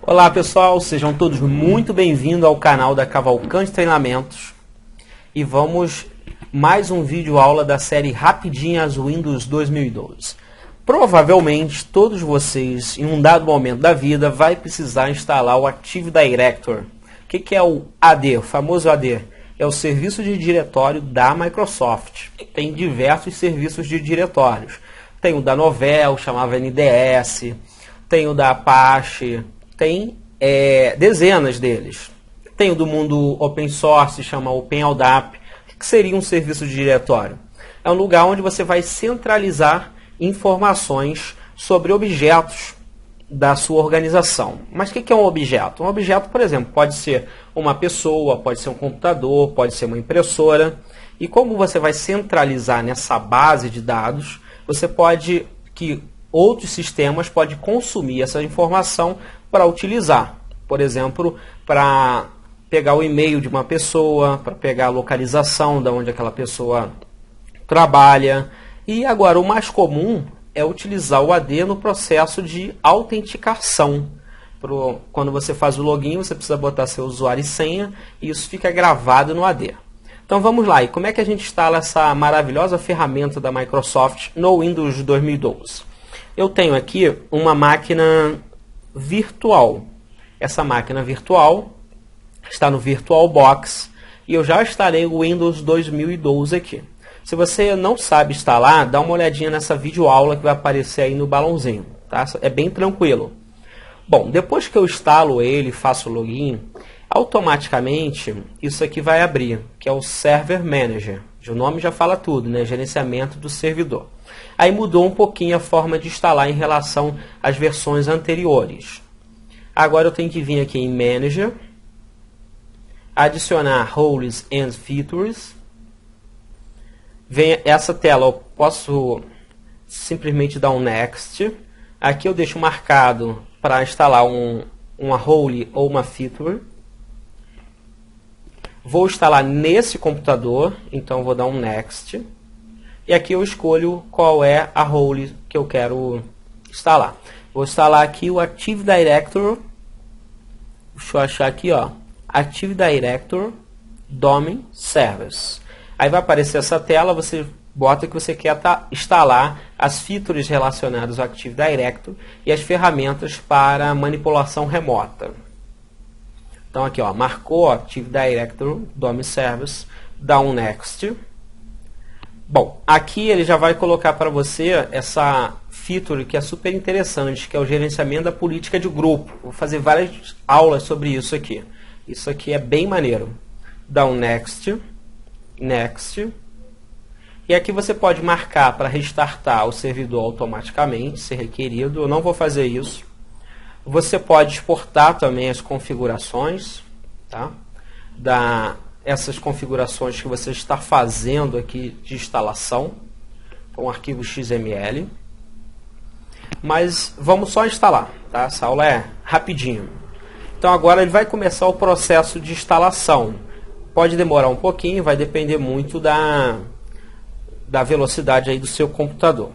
Olá pessoal, sejam todos muito bem-vindos ao canal da Cavalcante Treinamentos e vamos mais um vídeo aula da série Rapidinhas Windows 2012. Provavelmente todos vocês em um dado momento da vida vai precisar instalar o Active Directory. O que é o AD, o famoso AD? É o serviço de diretório da Microsoft. Tem diversos serviços de diretórios. Tem o da Novell, chamava NDS, tem o da Apache, tem dezenas deles. Tem o do mundo open source, chama OpenLDAP. O que seria um serviço de diretório? É um lugar onde você vai centralizar informações sobre objetos da sua organização. Mas o que é um objeto? Um objeto, por exemplo, pode ser uma pessoa, pode ser um computador, pode ser uma impressora. E como você vai centralizar nessa base de dados, você pode que outros sistemas podem consumir essa informação para utilizar. Por exemplo, para pegar o e-mail de uma pessoa, para pegar a localização de onde aquela pessoa trabalha. E agora, o mais comum é utilizar o AD no processo de autenticação. Quando você faz o login, você precisa botar seu usuário e senha, e isso fica gravado no AD. Então vamos lá, e como é que a gente instala essa maravilhosa ferramenta da Microsoft no Windows 2012? Eu tenho aqui uma máquina virtual. Essa máquina virtual está no VirtualBox e eu já instalei o Windows 2012 aqui. Se você não sabe instalar, dá uma olhadinha nessa videoaula que vai aparecer aí no balãozinho. Tá? É bem tranquilo. Bom, depois que eu instalo ele, faço o login, automaticamente isso aqui vai abrir, que é o Server Manager. O nome já fala tudo, né? Gerenciamento do servidor. Aí mudou um pouquinho a forma de instalar em relação às versões anteriores. Agora eu tenho que vir aqui em Manager, adicionar Roles and Features. Vem essa tela, eu posso simplesmente dar um Next. Aqui eu deixo marcado para instalar uma role ou uma feature. Vou instalar nesse computador, então vou dar um Next. E aqui eu escolho qual é a role que eu quero instalar. Vou instalar aqui o Active Directory. Deixa eu achar aqui, ó. Active Directory Domain Service. Aí vai aparecer essa tela, você bota que você quer instalar as features relacionadas ao Active Directory e as ferramentas para manipulação remota. Então aqui, ó, marcou Active Directory Domain Service, dá um Next. Bom, aqui ele já vai colocar para você essa feature que é super interessante, que é o gerenciamento da política de grupo. Vou fazer várias aulas sobre isso aqui. Isso aqui é bem maneiro. Dá um Next. Next. E aqui você pode marcar para restartar o servidor automaticamente, se requerido. Eu não vou fazer isso. Você pode exportar também as configurações, tá? Essas configurações que você está fazendo aqui de instalação com arquivo XML. Mas vamos só instalar, tá? Essa aula é rapidinho. Então agora ele vai começar o processo de instalação. Pode demorar um pouquinho, vai depender muito da velocidade aí do seu computador.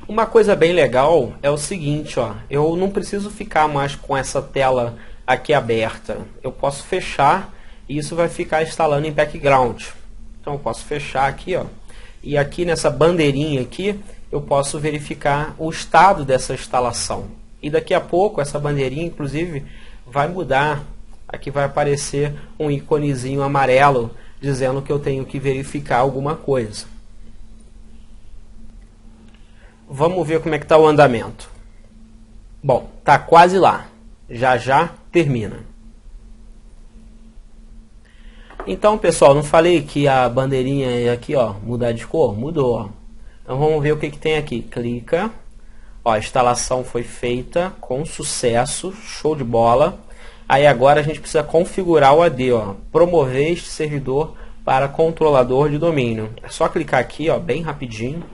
Uma coisa bem legal é o seguinte, ó, eu não preciso ficar mais com essa tela aqui aberta. Eu posso fechar e isso vai ficar instalando em background. Então eu posso fechar aqui, ó, e aqui nessa bandeirinha aqui eu posso verificar o estado dessa instalação. E daqui a pouco essa bandeirinha, inclusive, vai mudar. Aqui vai aparecer um íconezinho amarelo dizendo que eu tenho que verificar alguma coisa. Vamos ver como é que está o andamento. Bom, está quase lá. Já já termina. Então, pessoal, não falei que a bandeirinha é aqui, ó, mudar de cor? Mudou. Ó. Então vamos ver o que tem aqui. Clica. Ó, a instalação foi feita com sucesso. Show de bola. Aí agora a gente precisa configurar o AD, ó, promover este servidor para controlador de domínio. É só clicar aqui, ó, bem rapidinho.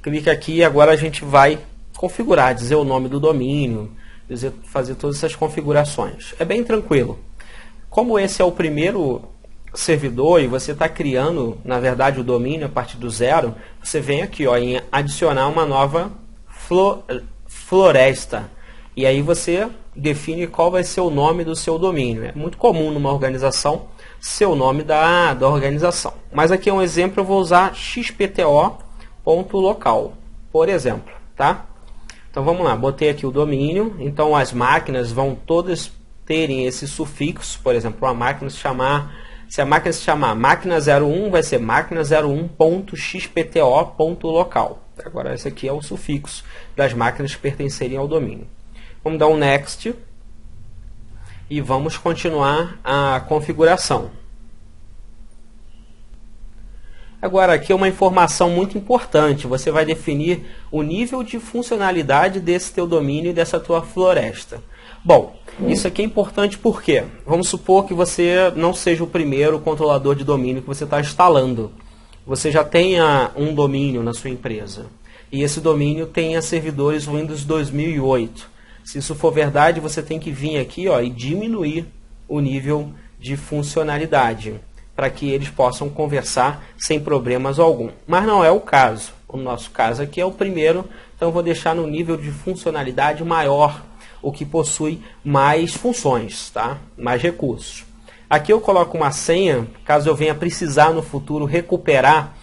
Clica aqui e agora a gente vai configurar, dizer o nome do domínio, fazer todas essas configurações. É bem tranquilo. Como esse é o primeiro servidor e você está criando, na verdade, o domínio a partir do zero, você vem aqui, ó, em adicionar uma nova floresta. E aí você define qual vai ser o nome do seu domínio. É muito comum numa organização ser o nome da organização. Mas aqui é um exemplo, eu vou usar xpto.local, por exemplo, tá? Então vamos lá, botei aqui o domínio, então as máquinas vão todas terem esse sufixo, por exemplo, uma máquina se a máquina se chamar máquina 01, vai ser máquina 01.xpto.local. Agora esse aqui é o sufixo das máquinas que pertencerem ao domínio. Vamos dar um next e vamos continuar a configuração. Agora aqui é uma informação muito importante, você vai definir o nível de funcionalidade desse teu domínio e dessa tua floresta. Bom, isso aqui é importante porque, vamos supor que você não seja o primeiro controlador de domínio que você está instalando. Você já tenha um domínio na sua empresa e esse domínio tenha servidores Windows 2008. Se isso for verdade, você tem que vir aqui e diminuir o nível de funcionalidade para que eles possam conversar sem problemas algum. Mas não é o caso. O nosso caso aqui é o primeiro, então eu vou deixar no nível de funcionalidade maior, o que possui mais funções, tá? Mais recursos. Aqui eu coloco uma senha, caso eu venha precisar no futuro recuperar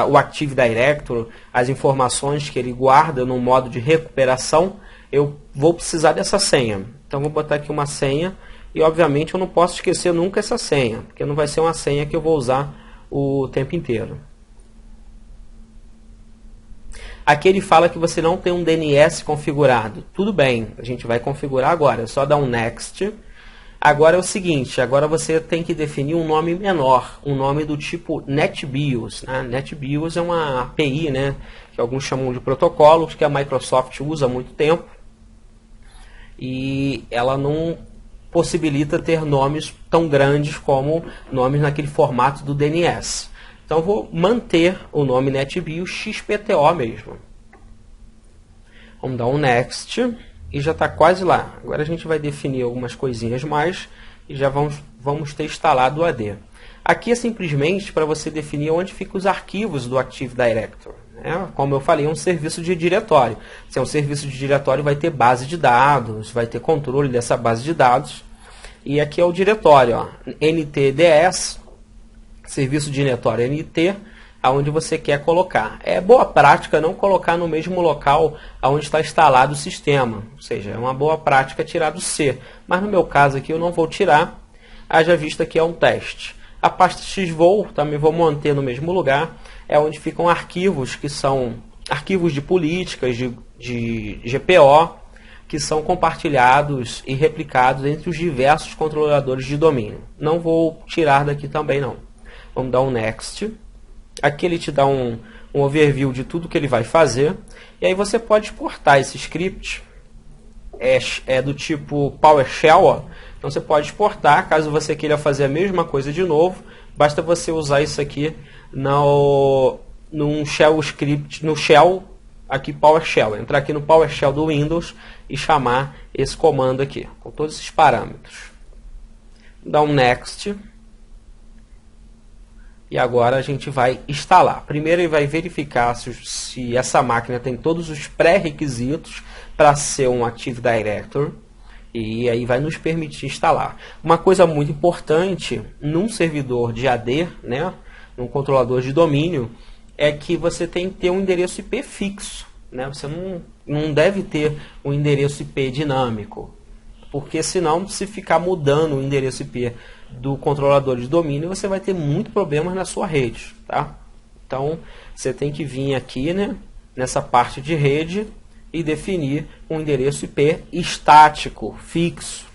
o Active Directory, as informações que ele guarda no modo de recuperação, eu vou precisar dessa senha. Então vou botar aqui uma senha e obviamente eu não posso esquecer nunca essa senha, porque não vai ser uma senha que eu vou usar o tempo inteiro. Aqui ele fala que você não tem um DNS configurado. Tudo bem, a gente vai configurar agora. É só dar um next. Agora é o seguinte, agora você tem que definir um nome menor, um nome do tipo NetBIOS. Né? NetBIOS é uma API, né, que alguns chamam de protocolo, que a Microsoft usa há muito tempo. E ela não possibilita ter nomes tão grandes como nomes naquele formato do DNS. Então eu vou manter o nome NetBIOS XPTO mesmo. Vamos dar um next e já está quase lá. Agora a gente vai definir algumas coisinhas mais e já vamos ter instalado o AD. Aqui é simplesmente para você definir onde ficam os arquivos do Active Directory. Né? Como eu falei, é um serviço de diretório. Se é um serviço de diretório, vai ter base de dados, vai ter controle dessa base de dados. E aqui é o diretório, ó, NTDS, serviço de diretório NT, aonde você quer colocar. É boa prática não colocar no mesmo local onde está instalado o sistema. Ou seja, é uma boa prática tirar do C. Mas no meu caso aqui eu não vou tirar, haja vista que é um teste. A pasta xvol também vou manter no mesmo lugar, é onde ficam arquivos que são arquivos de políticas, de GPO, que são compartilhados e replicados entre os diversos controladores de domínio. Não vou tirar daqui também não. Vamos dar um next. Aqui ele te dá um overview de tudo que ele vai fazer. E aí você pode exportar esse script. É do tipo PowerShell. Ó. Então você pode exportar. Caso você queira fazer a mesma coisa de novo, basta você usar isso aqui num shell script, no shell aqui PowerShell. Entrar aqui no PowerShell do Windows e chamar esse comando aqui, com todos esses parâmetros. Dá um next. E agora a gente vai instalar. Primeiro ele vai verificar se essa máquina tem todos os pré-requisitos para ser um Active Directory. E aí vai nos permitir instalar. Uma coisa muito importante num servidor de AD, né, num controlador de domínio, é que você tem que ter um endereço IP fixo. Né? Você não deve ter um endereço IP dinâmico. Porque senão, se ficar mudando o endereço IP do controlador de domínio, você vai ter muito problemas na sua rede. Tá? Então, você tem que vir aqui, né, nessa parte de rede e definir um endereço IP estático, fixo.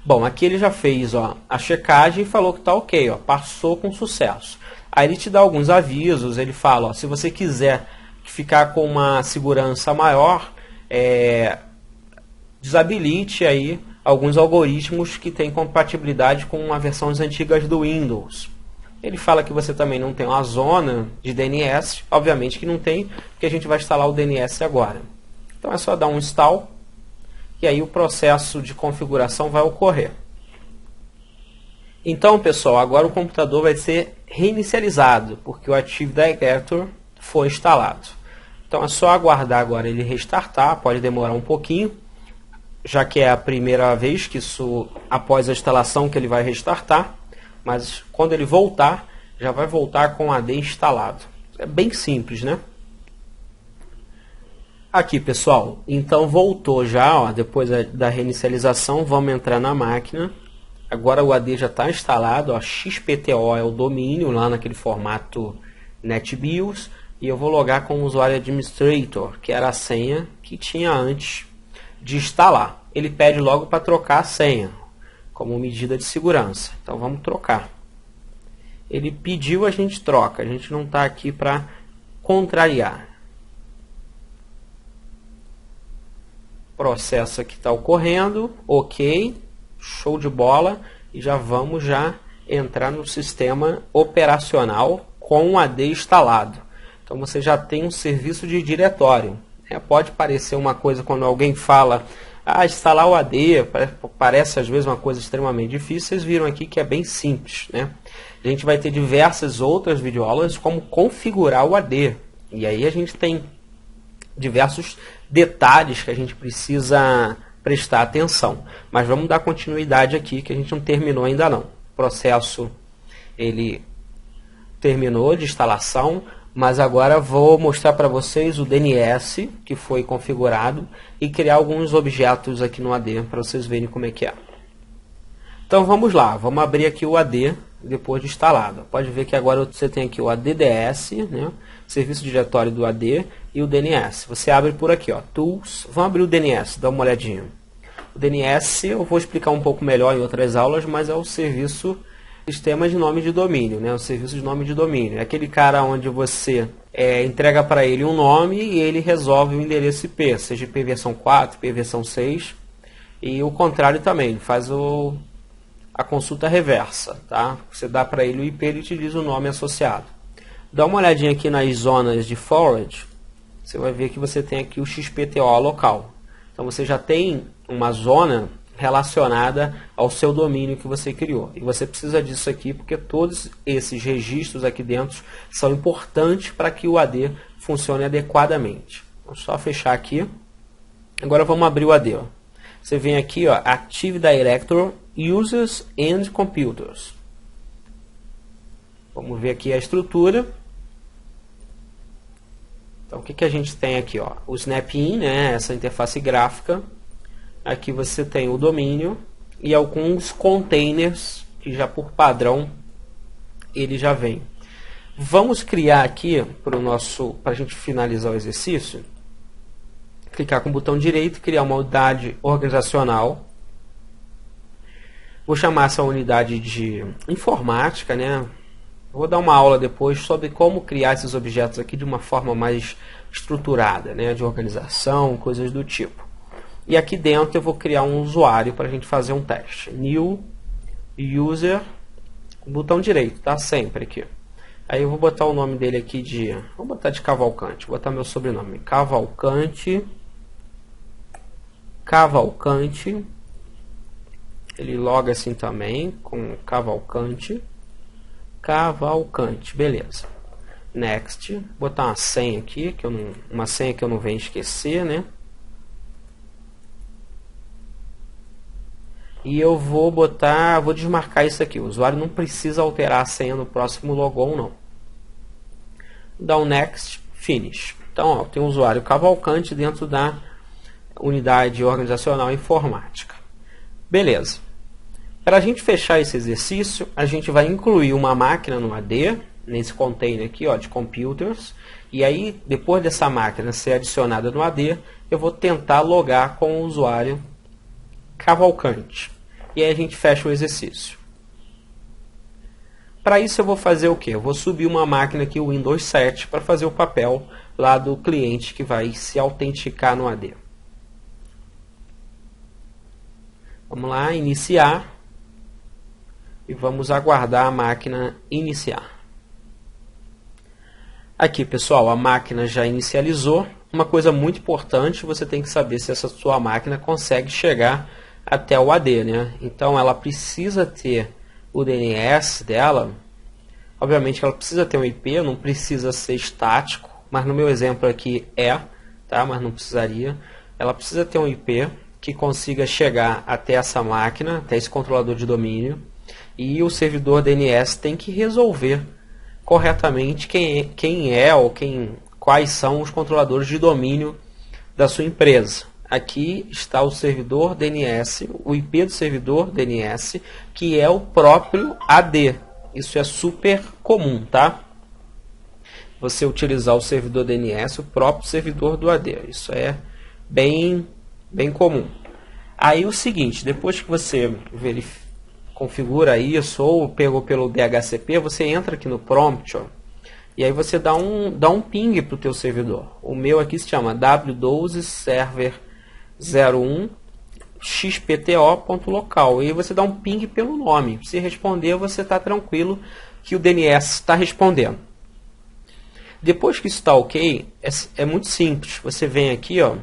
Bom, aqui ele já fez a checagem e falou que está ok, passou com sucesso. Aí ele te dá alguns avisos, ele fala, se você quiser ficar com uma segurança maior, desabilite aí alguns algoritmos que têm compatibilidade com as versões antigas do Windows. Ele fala que você também não tem uma zona de DNS, obviamente que não tem, porque a gente vai instalar o DNS agora. Então é só dar um install, e aí o processo de configuração vai ocorrer. Então, pessoal, agora o computador vai ser reinicializado, porque o Active Directory foi instalado. Então é só aguardar agora ele restartar, pode demorar um pouquinho, já que é a primeira vez que isso, após a instalação, que ele vai restartar, mas quando ele voltar, já vai voltar com o AD instalado. É bem simples, né? Aqui, pessoal, então voltou já, ó, depois da reinicialização, vamos entrar na máquina. Agora o AD já está instalado, ó, XPTO é o domínio, lá naquele formato NetBIOS, e eu vou logar com o usuário Administrator, que era a senha que tinha antes de instalar. Ele pede logo para trocar a senha, como medida de segurança. Então vamos trocar. Ele pediu, a gente troca, a gente não está aqui para contrariar. Processo aqui está ocorrendo, ok, show de bola, e já vamos entrar no sistema operacional com o AD instalado. Então você já tem um serviço de diretório. Pode parecer uma coisa quando alguém fala, instalar o AD, parece às vezes uma coisa extremamente difícil. Vocês viram aqui que é bem simples, né? A gente vai ter diversas outras videoaulas como configurar o AD. E aí a gente tem diversos detalhes que a gente precisa prestar atenção. Mas vamos dar continuidade aqui, que a gente não terminou ainda não. O processo ele terminou de instalação, mas agora vou mostrar para vocês o DNS que foi configurado e criar alguns objetos aqui no AD para vocês verem como é que é. Então vamos lá, vamos abrir aqui o AD depois de instalado. Pode ver que agora você tem aqui o ADDS, né? Serviço diretório do AD, e o DNS. Você abre por aqui, ó, Tools. Vamos abrir o DNS, dá uma olhadinha. O DNS eu vou explicar um pouco melhor em outras aulas, mas é o serviço sistema de nome de domínio, né? O serviço de nome de domínio. É aquele cara onde você entrega para ele um nome e ele resolve o endereço IP, seja IP versão 4, IP versão 6, e o contrário também, ele faz a consulta reversa, tá? Você dá para ele o IP, ele te diz o nome associado. Dá uma olhadinha aqui nas zonas de forward, você vai ver que você tem aqui o XPTO local. Então você já tem uma zona relacionada ao seu domínio que você criou. E você precisa disso aqui porque todos esses registros aqui dentro são importantes para que o AD funcione adequadamente. Vou só fechar aqui. Agora vamos abrir o AD. Ó. Você vem aqui, ó, Active Directory Users and Computers. Vamos ver aqui a estrutura. Então, o que a gente tem aqui? Ó? O Snap-in, né? Essa interface gráfica. Aqui você tem o domínio e alguns containers que já por padrão ele já vem. Vamos criar aqui para a gente finalizar o exercício. Clicar com o botão direito, criar uma unidade organizacional. Vou chamar essa unidade de informática, né? Vou dar uma aula depois sobre como criar esses objetos aqui de uma forma mais estruturada, né? De organização, coisas do tipo. E aqui dentro eu vou criar um usuário para a gente fazer um teste. New User, botão direito, tá? Sempre aqui. Aí eu vou botar o nome dele aqui vou botar de Cavalcante, vou botar meu sobrenome. Cavalcante. Ele loga assim também, com Cavalcante, beleza. Next, botar uma senha aqui, uma senha que eu não venho esquecer, né? E eu vou desmarcar isso aqui. O usuário não precisa alterar a senha no próximo logon, não. Dá um Next, Finish. Então, ó, tem o usuário Cavalcante dentro da unidade organizacional informática. Beleza. Para a gente fechar esse exercício, a gente vai incluir uma máquina no AD, nesse container aqui, ó, de computers. E aí, depois dessa máquina ser adicionada no AD, eu vou tentar logar com o usuário Cavalcante. E aí a gente fecha o exercício. Para isso eu vou fazer o quê? Eu vou subir uma máquina aqui, o Windows 7, para fazer o papel lá do cliente que vai se autenticar no AD. Vamos lá, iniciar. E vamos aguardar a máquina iniciar. Aqui, pessoal, a máquina já inicializou. Uma coisa muito importante, você tem que saber se essa sua máquina consegue chegar até o AD, né? Então ela precisa ter o DNS dela. Obviamente ela precisa ter um IP, não precisa ser estático, mas no meu exemplo aqui tá? Mas não precisaria. Ela precisa ter um IP que consiga chegar até essa máquina, até esse controlador de domínio, e o servidor DNS tem que resolver corretamente quais são os controladores de domínio da sua empresa. Aqui está o servidor DNS, o IP do servidor DNS, que é o próprio AD. Isso é super comum, tá? Você utilizar o servidor DNS, o próprio servidor do AD. Isso é bem comum. Aí o seguinte, depois que você configura isso ou pegou pelo DHCP, você entra aqui no prompt, ó, e aí você dá um ping para o teu servidor. O meu aqui se chama w12 server 01 xpto.local. E aí você dá um ping pelo nome. Se responder, você está tranquilo que o DNS está respondendo. Depois que isso está ok, é muito simples. Você vem aqui, ó,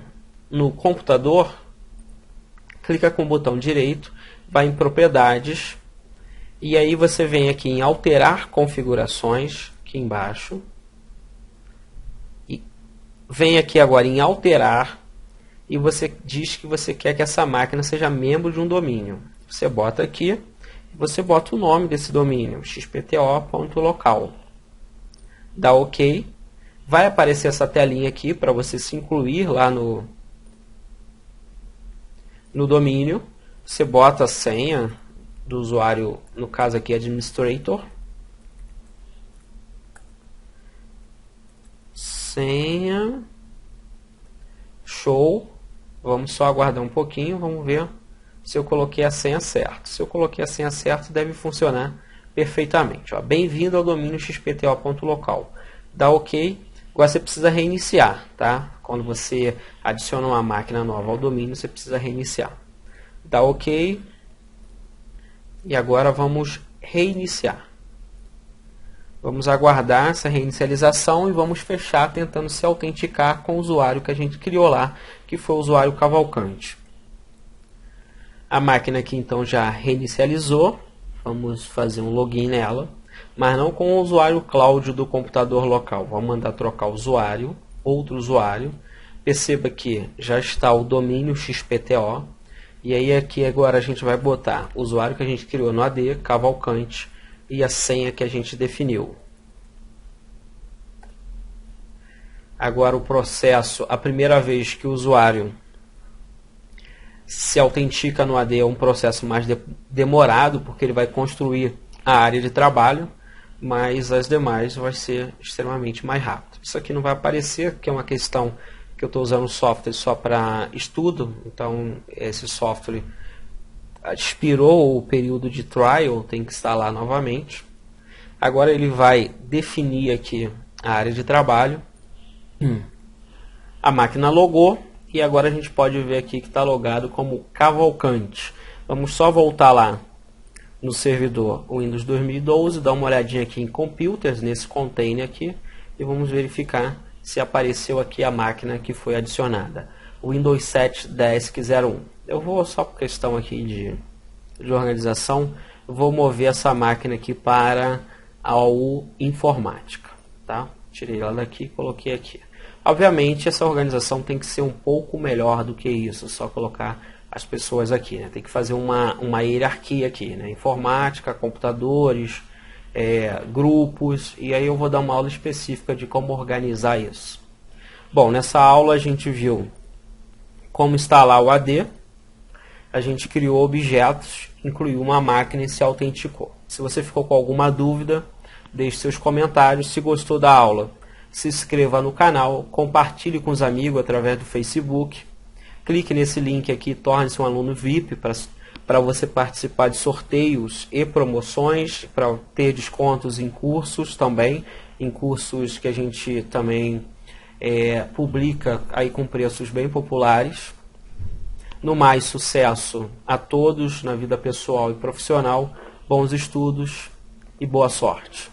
no computador, clica com o botão direito, vai em propriedades, e aí você vem aqui em alterar configurações, aqui embaixo, e vem aqui agora em alterar, e você diz que você quer que essa máquina seja membro de um domínio. Você bota aqui, você bota o nome desse domínio, xpto.local. Dá OK. Vai aparecer essa telinha aqui para você se incluir lá no domínio. Você bota a senha do usuário, no caso aqui administrator. Senha. Show. Vamos só aguardar um pouquinho, vamos ver se eu coloquei a senha certa. Se eu coloquei a senha certa, deve funcionar perfeitamente. Bem-vindo ao domínio xpto.local. Dá OK. Agora você precisa reiniciar, tá? Quando você adiciona uma máquina nova ao domínio, você precisa reiniciar. Dá OK. E agora vamos reiniciar. Vamos aguardar essa reinicialização e vamos fechar tentando se autenticar com o usuário que a gente criou lá, que foi o usuário Cavalcante. A máquina aqui então já reinicializou. Vamos fazer um login nela, mas não com o usuário Cláudio do computador local. Vamos mandar trocar o usuário, outro usuário. Perceba que já está o domínio XPTO. E aí aqui agora a gente vai botar o usuário que a gente criou no AD, Cavalcante, e a senha que a gente definiu. Agora o processo, a primeira vez que o usuário se autentica no AD é um processo mais demorado, porque ele vai construir a área de trabalho, mas as demais vai ser extremamente mais rápido. Isso aqui não vai aparecer, que é uma questão que eu estou usando o software só para estudo, então esse software expirou o período de trial, tem que instalar novamente. Agora ele vai definir aqui a área de trabalho. A máquina logou e agora a gente pode ver aqui que está logado como Cavalcante. Vamos só voltar lá no servidor Windows 2012, dar uma olhadinha aqui em Computers, nesse container aqui, e vamos verificar se apareceu aqui a máquina que foi adicionada. Windows 7 DESC01. Eu vou, só por questão aqui de organização, vou mover essa máquina aqui para a U Informática. Tá? Tirei ela daqui e coloquei aqui. Obviamente essa organização tem que ser um pouco melhor do que isso, só colocar as pessoas aqui, né? Tem que fazer uma hierarquia aqui, né? Informática, computadores, grupos, e aí eu vou dar uma aula específica de como organizar isso. Bom, nessa aula a gente viu como instalar o AD, a gente criou objetos, incluiu uma máquina e se autenticou. Se você ficou com alguma dúvida, deixe seus comentários. Se gostou da aula, se inscreva no canal, compartilhe com os amigos através do Facebook. Clique nesse link aqui, torne-se um aluno VIP para você participar de sorteios e promoções, para ter descontos em cursos também, em cursos que a gente também publica aí com preços bem populares. No mais, sucesso a todos na vida pessoal e profissional, bons estudos e boa sorte.